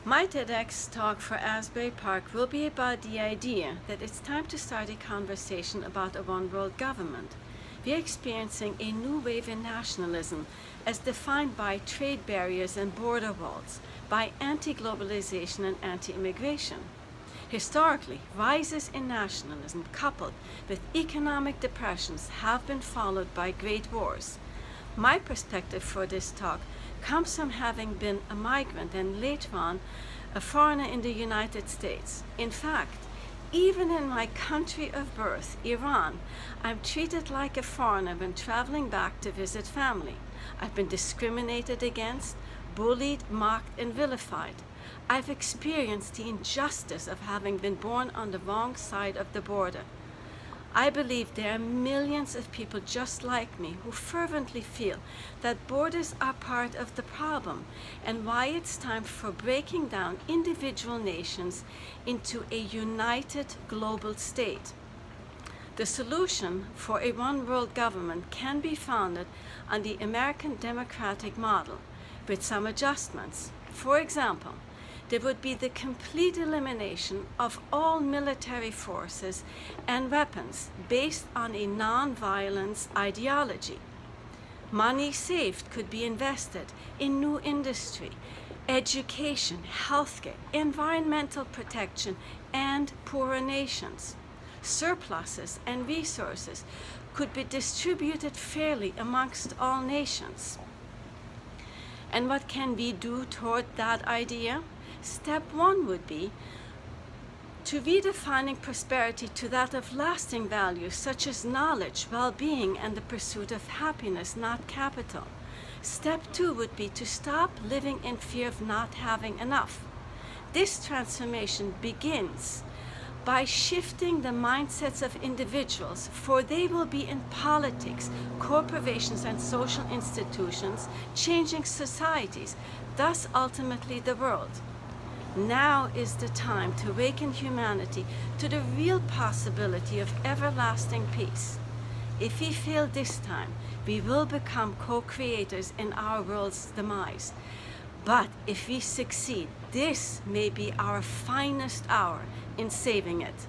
My TEDx talk for Asbury Park will be about the idea that it's time to start a conversation about a one-world government. We are experiencing a new wave in nationalism as defined by trade barriers and border walls, by anti-globalization and anti-immigration. Historically, rises in nationalism coupled with economic depressions have been followed by great wars. My perspective for this talk comes from having been a migrant and later on a foreigner in the United States. In fact, even in my country of birth, Iran, I'm treated like a foreigner when traveling back to visit family. I've been discriminated against, bullied, mocked, and vilified. I've experienced the injustice of having been born on the wrong side of the border. I believe there are millions of people just like me who fervently feel that borders are part of the problem and why it's time for breaking down individual nations into a united global state. The solution for a one-world government can be founded on the American democratic model with some adjustments. For example, there would be the complete elimination of all military forces and weapons based on a non-violence ideology. Money saved could be invested in new industry, education, healthcare, environmental protection, and poorer nations. Surpluses and resources could be distributed fairly amongst all nations. And what can we do toward that idea? Step one would be to redefining prosperity to that of lasting values such as knowledge, well-being, and the pursuit of happiness, not capital. Step two would be to stop living in fear of not having enough. This transformation begins by shifting the mindsets of individuals, for they will be in politics, corporations, and social institutions, changing societies, thus ultimately the world. Now is the time to awaken humanity to the real possibility of everlasting peace. If we fail this time, we will become co-creators in our world's demise. But if we succeed, this may be our finest hour in saving it.